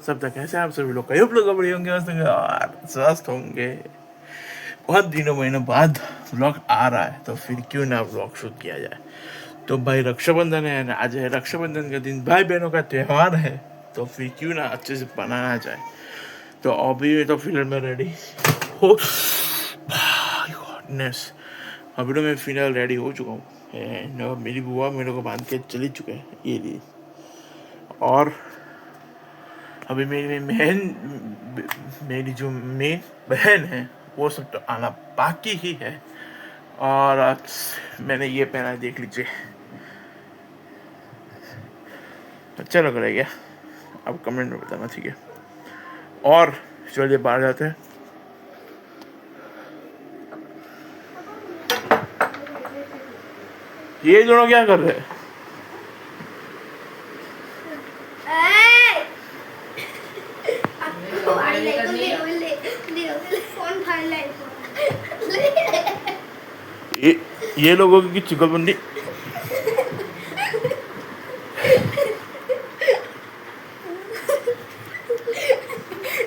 सब तक कैसे आप सभी लोग कई लोग बड़े होंगे और स्वस्थ होंगे। बहुत दिनों महीनों बाद व्लॉग आ रहा है तो फिर क्यों ना व्लॉग शूट किया जाए। तो भाई रक्षाबंधन है ना, आज है रक्षाबंधन का दिन, भाई बहनों का त्यौहार है तो फिर क्यों ना अच्छे से बनाना जाए। तो अभी तो फिलहाल मैं रेडी हो गॉडनेस अभी तो मैं फिलहाल रेडी हो चुका हूँ। मेरी बुआ मेरे को बांध के चली चुके हैं ये लिए, और अभी मेरी जो मेन बहन है वो सब तो आना बाकी ही है। और मैंने ये पहना है, देख लीजिए, अच्छा लग रहा है क्या? आप कमेंट में बताना, ठीक है। और चलिए बाहर जाते हैं। ये दोनों क्या कर रहे हैं? ये लोगों की चुगलबंदी।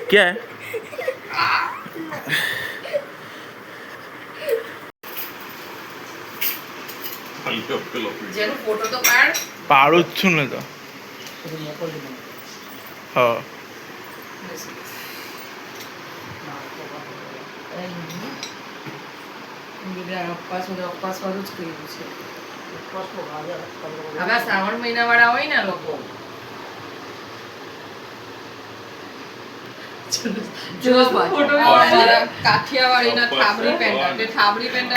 क्या है? फोटो तो पाड़ू છું ને તો હા ઉપવાસ વાળું જ કર્યું છે. હવે શ્રાવણ મહિના વાળા હોય ને લોકો,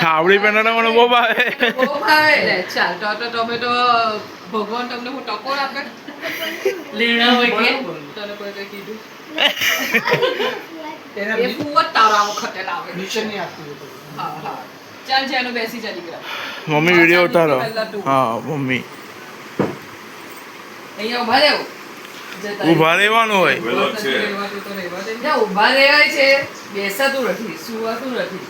થાબડી પહેરવાના મને બહુ ભાવે. ચાલ તો તમે તો ભગવાન તમને હું ટકોર આપે લેણા હોય કે તને કોઈ કઈ કીધું એ ફૂવત તારો આ વખતે લાવે નિશાની આપતી. હા હા ચાલ જેનું બેસી જા દીકરા. મમ્મી વિડિયો ઉતારો. હા મમ્મી અહીંયા ઉભા રહેવું, ઉભા રહેવાનું હોય. ઉભા રહેવાય છે, બેસાતું નથી, સુવાતું નથી.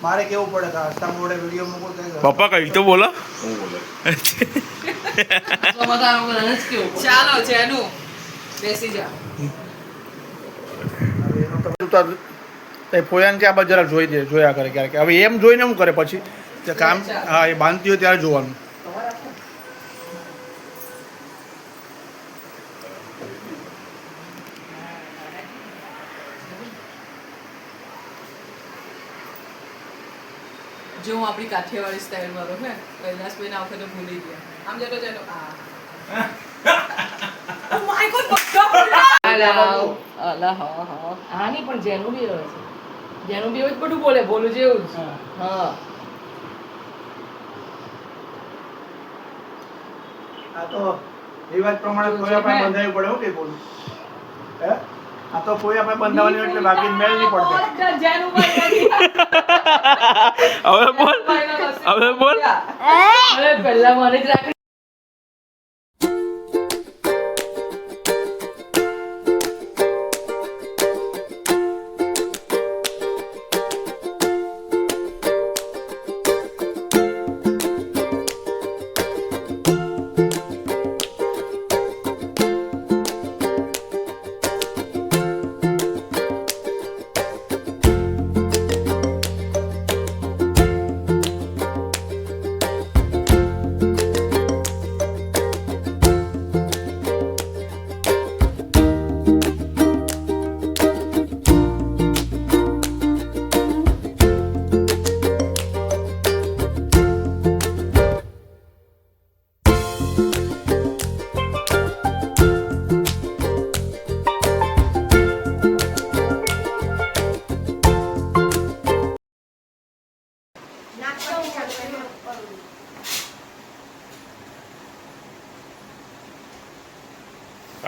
મારે કેવું પડે મોડે વિડીયો મૂકો. પપ્પા કઈ તો બોલો. ચાલો જેનું બેસી જા. પોયાને કે આ બાજુ જરા જોયા કરે ક્યારેક. હવે એમ જોઈને શું કરે પછી કામ? હા, એ બાંધતી હોય ત્યારે જોવાનું. જો હું આપણી કાઠિયાવાડી સ્ટાઇલમાં રહું ને, કૈલાસભાઈ ના વખતે ભૂલી ગયા. આમ જતો જતો ઓ માય ગોડ અલા હા નહીં પણ જેનું બી રહે છે, જેનું બી એવું જ બધું બોલે, બોલું જેવું જ. હા આ તો રિવાજ પ્રમાણે કોઈ આપણે બંધાવવું પડે. કે બોલું હે? આ તો કોઈ આપણે બંધાવવાની એટલે બાકી મેળ નહીં પડતો. હવે બોલ પહેલા મને જ રાખી.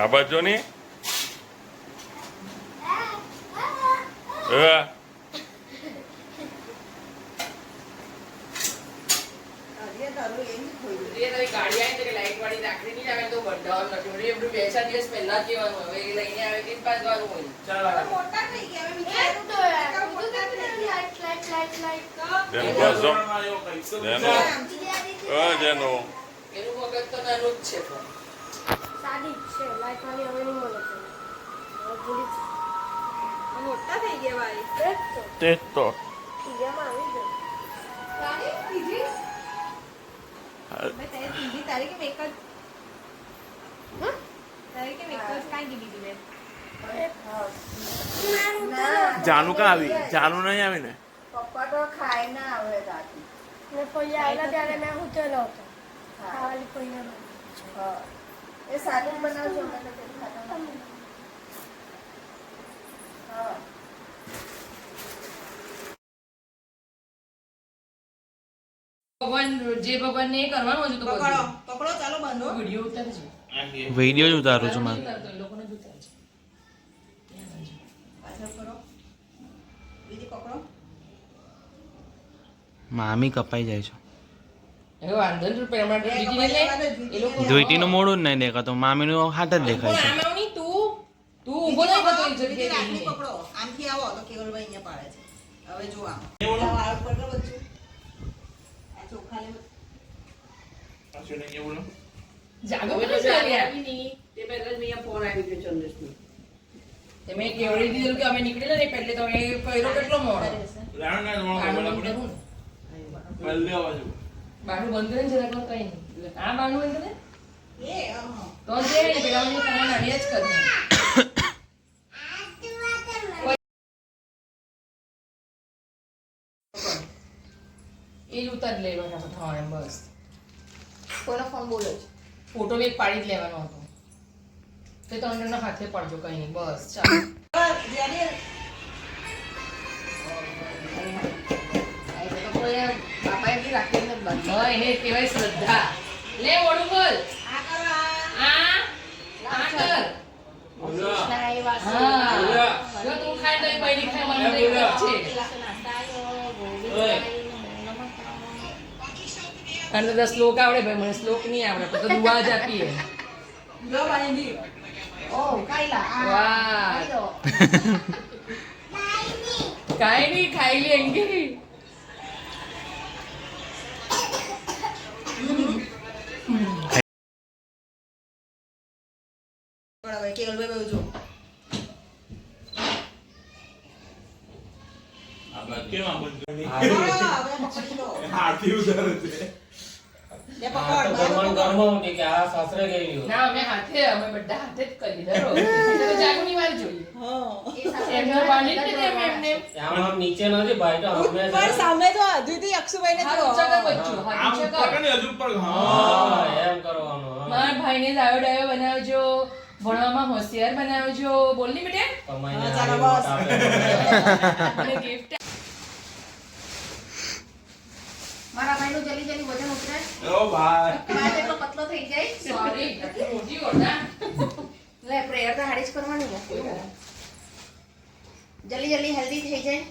આ બાજુ ની વળી રાખડી નહીં આવે તો બંધાવવાનું નથી વળી એમનું 2-4 દિવસ પહેલા જ કહેવાનું હવે એ લઈને આવે તે જ બાંધવાનું હોય ચાલો મોટા થઈ ગયા હવે વિચારું તો લાઈટ જેનું બસો જેનું એનું મગજ તો નાનું જ છે પણ સાદી છે લાઈટ વાળી હવે નહીં મળે છે ભૂલી મોટા થઈ ગયા ભાઈ તે તો ટીજામાં આવી ગયો તારી ટીજી મેં ટીજી તારી કે મેક જ હા તારી કે મેક જ કાઈ દીધી મેં જાનુ કા આવી જાનુ નહીં આવી ને પપ્પા તો ખાઈ ના આવે રાતે. ને પછી આવેલા ત્યારે મેં ઉતરેલો હતો ખાલી કોઈ હા. એ સાદું બનાવજો અમે તો કંઈ ખાતા નથી. હા. ભગવાન જે ભગવાનને એ કરવાનું હતું તો પકડો પકડો ચાલો બાંધો. વિડિયો ઉતારજો વિડીયો જ ઉતારું છું માં ઉતારતો એ લોકોને જ ઉતારજો પાછળ કરો. બીજી પકડો. મામી કપાઈ જાય છે હવે વાંધો નહીં પેલા દીદીને લે એ લોકો ધોઈટીનું મોડું જ નહીં દેખાતો મામીનું હાથ જ દેખાય છે આમ આવની તું ઊભો નહીં થતો એ બીજી જગ્યાએ રાખડી જઈને. પકડો. આમથી આવો તો કેવલભાઈ અહીંયા પાડે છે. હવે જો આમ. વાળ ઉપર લો બચ્ચું. આ ચોખા લે. અશ્વિને કેવું બોલો જાગો પેલો ચાલ્યા તમે કેવડી દીધું કે અમે નીકળેલા ને પહેલે તમે પહેરો કેટલો મોડો રાણ ના બારણું આપણે બંધ કરું ને. પહેલે આવજો બારણું બંધ કરે ને જરાક વાર કઈ નહીં આ બારણું બંધ કરે એ આમાં. તો જે ને પેલા મને તમારે નાડિયા જ કરને એ જ ઉતારી લેવાનો હતો હા એમ બસ કોઈનો ફોન બોલો જ ફોટો બી એક પાડી જ લેવાનો હતો તે તમને હાથે પડજો કઈ નહીં બસ ચાલો જ્યારે હા એને કહેવાય શ્રદ્ધા લે મોડું બોલ આ કરો આ. આ કર હા જો તું ખાય તો એ બૈરી ખાય મને તો એક જ છે અને 10 શ્લોક આવડે ભાઈ મને શ્લોક નહીં આવડે તો દુઆ જ આપીએ જો બાંધી. ઓ કાઈલા. આ. વાહ ખાઈ લો. કાઈ નહીં ખાઈ લે અંગી બરાબર કેવલભાઈ બાજુ જો. આપણે કેમ આ બંધ હવે પકડી લો. આરતી ઉતારે છે લે પકડ. ના અમે હાથે અમે બધા હાથે જ કરી દરો તો જાગુની વાર જોઈએ હા. એમનો પાણી જ નથી એમને ઉપર સામે તો અદ્વિતી અક્ષુભાઈને હાથ જો. ઊંચા કર બચ્ચું હાથ આમ ઊંચા કર પકડ હજુ પર હા મારા ભાઈને ડાયો ડાયો બનાવજો ભણવામાં હોશિયાર બનાવજો બોલ ની બેટા હા, ચાલો બસ. અને gift મારા ભાઈનું જલ્દી જલ્દી વજન ઉતરે ઓ ભાઈ ભાઈ એટલો પતલો થઈ જાય સોરી મોટી ઓરડા લે પ્રેયર તો હાડી જ કરવાની ને જલ્દી જલ્દી હેલ્ધી થઈ જાય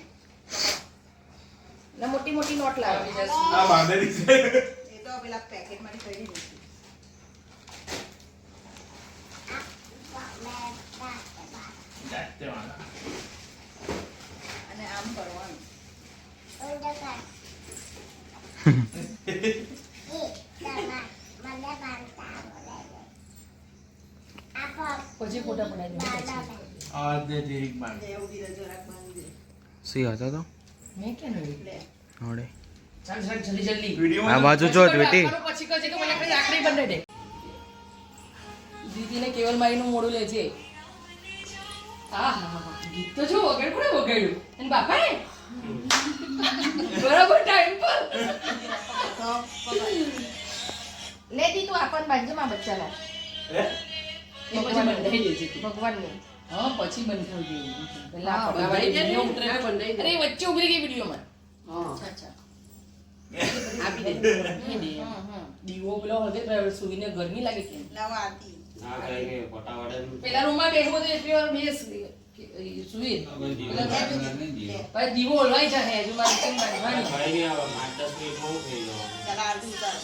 ને મોટી મોટી નોટ લાવે આ બાંધેલી છે એ તો પેલા પેકેટમાંથી કાઢી દીધી. જાતે વાળા અને આમ કરવાનું. પછી ફોટા પડાવી દે આ દે જીરીક બાંધ એવું કીધું જરાક બાંધી દે. સી હતો તો મેં કેમ નહીં લે. હોડે ચાલ ચાલ જલ્દી જલ્દી આ વિડિયો બાજુ જો બેટી પછી કહે કે મને ખાલી આખરી બંને દે દીદીને કેવલ મારીનું મોડું લે છે આહા ગીત તો જો વગાડ કોણે વગાડ્યું અને બાપાએ બરાબર ટાઈમ પર તો પકડ. લે દી તું આપણ બાજુમાં બચ્ચાનો હે એ પછી બંધાઈ દેજે તું. ભગવાનને હા પછી બંધાઈ દેવું પેલા હા, બંધાઈ વિડિયો ઉતરે અરે વચ્ચે ઉભરી ગઈ વિડિયોમાં અચ્છા આપી દે દીવો પેલો હળગે સુઈને ગરમી લાગે કેમ લાવો આરતી. પેલા રૂમમાં બેઠો તો એટલી વાર બેસ સુઈ પછી દીવો ઓલવાઈ જાય હજુ મારે કેમ બાંધવાની ચાલો આરતી ઉતારો.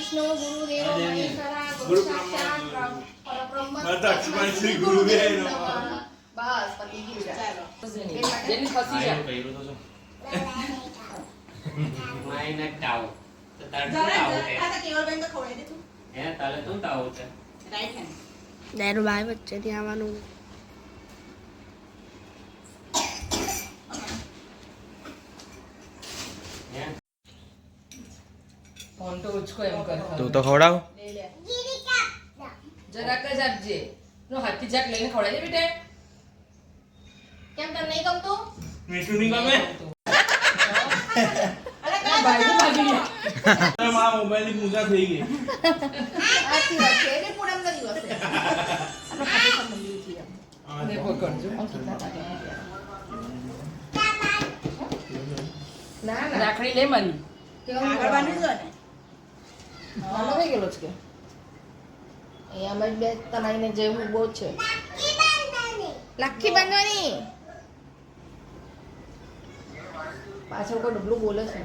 વિષ્ણુ ગુરુદેવો મહેશ્વરા ગુરુ સાક્ષાત પરબ્રહ્મ લક્ષ્મણ શ્રી ગુરુદેવ નમઃ. બસ પતી ગયું ચાલો જેની ફસી જાય આ તો કેવલબેન તો ખવડાવી દે તું રાઈટ હેન્ડ દારૂ ભાઈ વચ્ચેથી આવવાનું ફોન તો ઉચકો એમ કર તું તો ખવડાવ લઈ લે જરાક જ આપજે નો હાથી જાક લઈને ખવડાવી દે બેટા કેમ તને નહીં ગમતું મીઠું નહીં ગમે? ભાઈ ભાગી ગયા મારા મોબાઈલની પૂજા થઈ ગઈ. આથી વાત છે એટલે પૂનમનો દિવસ છે આપણો ખાતે સંબંધી છે અને પકડજો ના ના રાખડી લે મારી કેવું આગળ બાંધી દો ને નાનો થઈ ગયેલો છે કે અહીંયા અમે બે તમારીને જેવું બહુ છે લાખી બાંધવાની પાછળ કોઈ ડબલું બોલે છે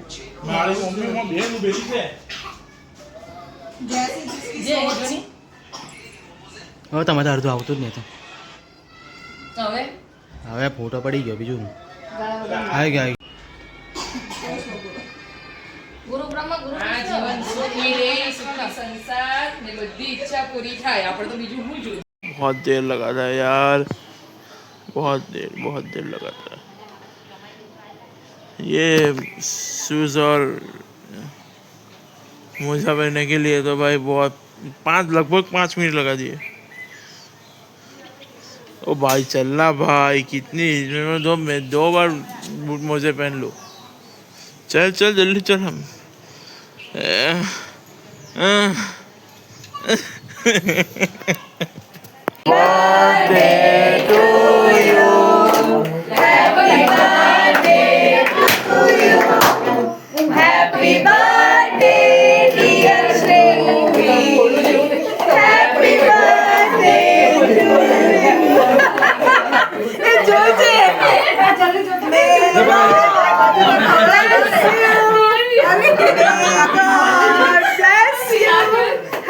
મારી મમ્મીમાં બેન ઉભેલી છે. જે જોની હવે તમારે અડધું આવતું જ નહીં તો હવે હવે ફોટો પડી ગયો બીજું શું? ગાળા વગર આવી ગયા ગુરુ બ્રહ્મા ગુરુ આ જીવન સુખી રે સુખી સંસાર ને બધી ઈચ્છા પૂરી થાય આપણે તો બીજું શું જોઈએ बहुत देर लगा था यार, बहुत देर लगा था. ये शूज़ और मोजा पहनने के लिए तो भाई लगभग 5 मिनट लगा दिए. ओ भाई चलना भाई, कितनी मैं 2 बार मोजे पहन लूँ. चल जल्दी चल हम.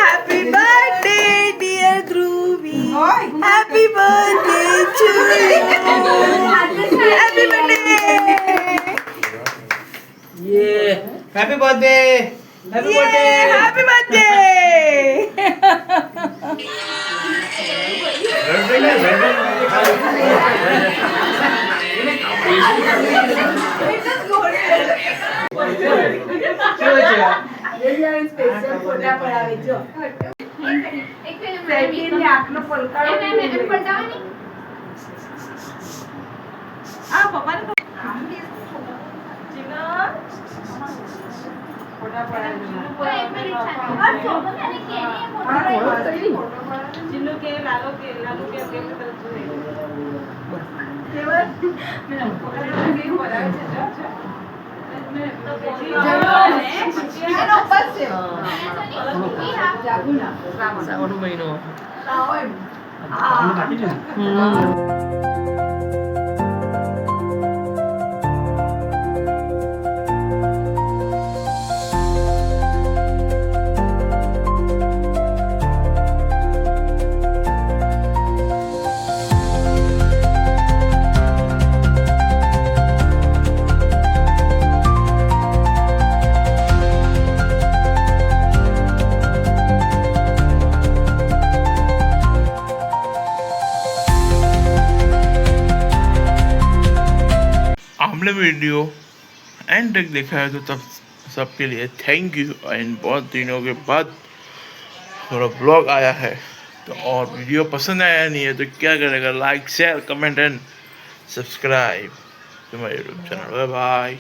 Happy birthday, dear Dhruvi. Happy birthday to you. Happy birthday. Happy birthday happy birthday Happy birthday. Shravan મહિનો आपने वीडियो एंड तक देखा है तो तब सबके लिए थैंक यू. एंड बहुत दिनों के बाद थोड़ा ब्लॉग आया है तो और वीडियो पसंद आया नहीं है तो क्या करेगा, like share comment and subscribe to my YouTube channel. Bye bye.